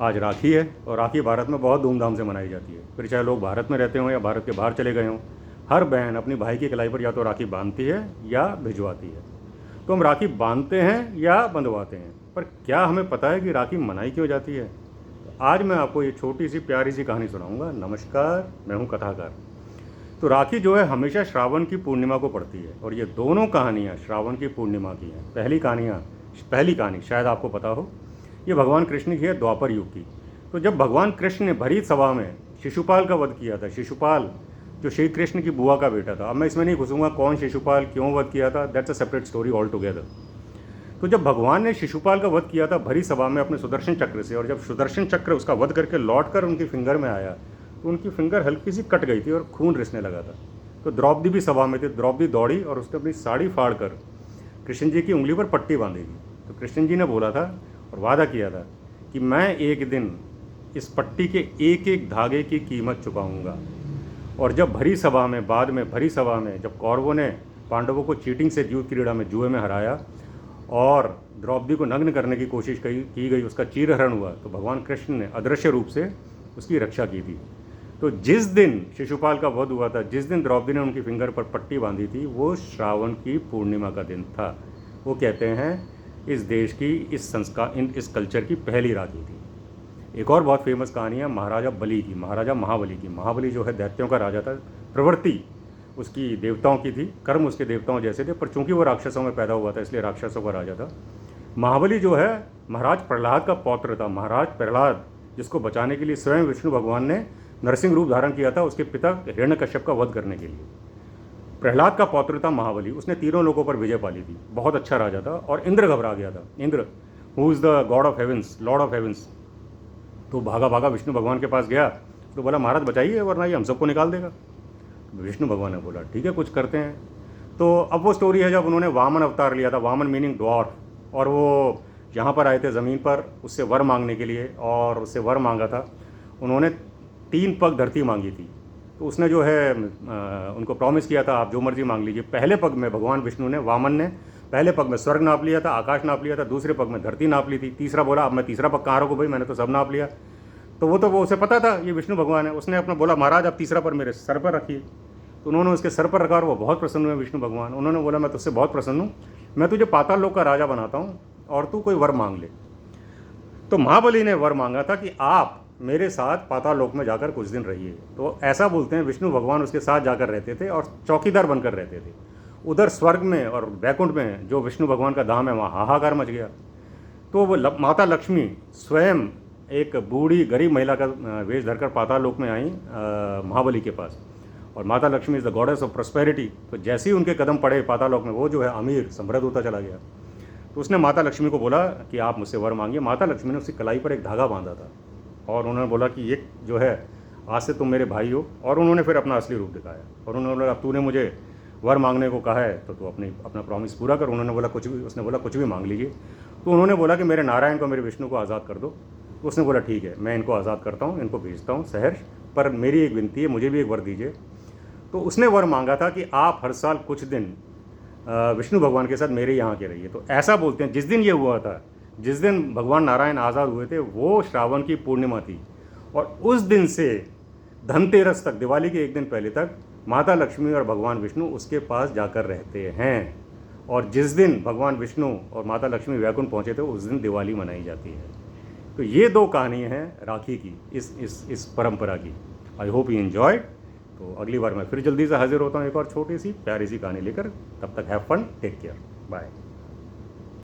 आज राखी है और राखी भारत में बहुत धूमधाम से मनाई जाती है। फिर चाहे लोग भारत में रहते हों या भारत के बाहर चले गए हों, हर बहन अपनी भाई की कलाई पर या तो राखी बांधती है या भिजवाती है। तो हम राखी बांधते हैं या बंधवाते हैं, पर क्या हमें पता है कि राखी मनाई क्यों जाती है? आज मैं आपको ये छोटी सी प्यारी सी कहानी सुनाऊंगा। नमस्कार, मैं हूँ कथाकार। तो राखी जो है हमेशा श्रावण की पूर्णिमा को पड़ती है और ये दोनों कहानियाँ श्रावण की पूर्णिमा की हैं। पहली कहानी शायद आपको पता हो, ये भगवान कृष्ण की है, द्वापर युग की। तो जब भगवान कृष्ण ने भरी सभा में शिशुपाल का वध किया था, शिशुपाल जो श्री कृष्ण की बुआ का बेटा था, अब मैं इसमें नहीं घुसूंगा कौन शिशुपाल क्यों वध किया था, that's a separate story all together. तो जब भगवान ने शिशुपाल का वध किया था भरी सभा में अपने सुदर्शन चक्र से, और जब सुदर्शन चक्र उसका वध करके लौट कर उनकी फिंगर में आया तो उनकी फिंगर हल्की सी कट गई थी और खून रिसने लगा था। तो द्रौपदी भी सभा में थी। द्रौपदी दौड़ी और उसने अपनी साड़ी फाड़ कर कृष्ण जी की उंगली पर पट्टी बांधी थी। तो कृष्ण जी ने बोला था और वादा किया था कि मैं एक दिन इस पट्टी के एक एक धागे की कीमत चुकाऊंगा। और जब भरी सभा में, बाद में भरी सभा में जब कौरवों ने पांडवों को चीटिंग से युद्ध क्रीड़ा में, जुए में हराया और द्रौपदी को नग्न करने की कोशिश की गई, उसका चीरहरण हुआ, तो भगवान कृष्ण ने अदृश्य रूप से उसकी रक्षा की थी। तो जिस दिन शिशुपाल का वध हुआ था, जिस दिन द्रौपदी ने उनकी फिंगर पर पट्टी बांधी थी, वो श्रावण की पूर्णिमा का दिन था। वो कहते हैं इस देश की, इस संस्कार, इस कल्चर की पहली राखी थी। एक और बहुत फेमस कहानी है महाराजा बलि की, महाराजा महाबली की। महाबली जो है दैत्यों का राजा था। प्रवृत्ति उसकी देवताओं की थी, कर्म उसके देवताओं जैसे थे, पर चूंकि वो राक्षसों में पैदा हुआ था इसलिए राक्षसों का राजा था। महाबली जो है महाराज प्रहलाद का पौत्र था। महाराज प्रहलाद जिसको बचाने के लिए स्वयं विष्णु भगवान ने नरसिंह रूप धारण किया था उसके पिता हिरण्यकश्यप का वध करने के लिए। प्रहलाद का पौत्र था महाबली। उसने तीनों लोगों पर विजय पाली थी, बहुत अच्छा राजा था। और इंद्र घबरा गया था। Indra who is the god of heavens, lord of heavens, तो भागा भागा विष्णु भगवान के पास गया। तो बोला महाराज बचाइए वरना ये हम सबको निकाल देगा। विष्णु भगवान ने बोला ठीक है कुछ करते हैं। तो अब वो स्टोरी है जब उन्होंने वामन अवतार लिया था, वामन मीनिंग डॉर्फ, और वो यहाँ पर आए थे ज़मीन पर उससे वर मांगने के लिए, और उससे वर मांगा था। उन्होंने 3 पग धरती मांगी थी। तो उसने जो है उनको प्रॉमिस किया था आप जो मर्जी मांग लीजिए। पहले पग में भगवान विष्णु ने, वामन ने पहले पग में स्वर्ग नाप लिया था, आकाश नाप लिया था, दूसरे पग में धरती नाप ली थी। तीसरा बोला अब मैं तीसरा पग कहाँ रखूँ भाई, मैंने तो सब नाप लिया। तो वो उसे पता था ये विष्णु भगवान है। उसने अपना बोला महाराज आप तीसरा पर मेरे सर पर रखिए। तो उन्होंने उसके सर पर रखा और वो बहुत प्रसन्न हुए विष्णु भगवान। उन्होंने बोला मैं तुझसे बहुत प्रसन्न हूँ, मैं तुझे पाताल लोक का राजा बनाता हूँ और तू कोई वर मांग ले। तो महाबली ने वर मांगा था कि आप मेरे साथ पाताल लोक में जाकर कुछ दिन रहिए। तो ऐसा बोलते हैं विष्णु भगवान उसके साथ जाकर रहते थे और चौकीदार बनकर रहते थे। उधर स्वर्ग में और वैकुंठ में जो विष्णु भगवान का धाम है वहाँ हाहाकार मच गया। तो वो माता लक्ष्मी स्वयं एक बूढ़ी गरीब महिला का वेश धरकर पाताल लोक में आई महाबली के पास। और माता Lakshmi is the goddess of prosperity. तो जैसे ही उनके कदम पड़े पाताल लोक में, वो जो है अमीर समृद्ध होता चला गया। तो उसने माता लक्ष्मी को बोला कि आप मुझसे वर मांगिए। माता लक्ष्मी ने उसकी कलाई पर एक धागा बांधा था और उन्होंने बोला कि ये जो है आज से तुम मेरे भाई हो। और उन्होंने फिर अपना असली रूप दिखाया और उन्होंने बोला अब तूने मुझे वर मांगने को कहा है तो तू अपना प्रॉमिस पूरा कर। उन्होंने बोला उसने बोला कुछ भी मांग लीजिए। तो उन्होंने बोला कि मेरे नारायण को, मेरे विष्णु को आज़ाद कर दो। तो उसने बोला ठीक है मैं इनको आज़ाद करता हूँ, इनको भेजता हूँ सहर्ष, पर मेरी एक विनती है, मुझे भी एक वर दीजिए। तो उसने वर मांगा था कि आप हर साल कुछ दिन विष्णु भगवान के साथ मेरे यहाँ के रहिए। तो ऐसा बोलते हैं जिस दिन ये हुआ था, जिस दिन भगवान नारायण आज़ाद हुए थे, वो श्रावण की पूर्णिमा थी। और उस दिन से धनतेरस तक, दिवाली के एक दिन पहले तक, माता लक्ष्मी और भगवान विष्णु उसके पास जाकर रहते हैं। और जिस दिन भगवान विष्णु और माता लक्ष्मी वैकुंठ पहुँचे थे उस दिन दिवाली मनाई जाती है। तो ये 2 कहानी हैं राखी की, इस परंपरा की। I hope you enjoyed. तो अगली बार मैं फिर जल्दी से हाजिर होता हूँ एक और छोटी सी प्यारी सी कहानी लेकर। तब तक have fun, take care, bye.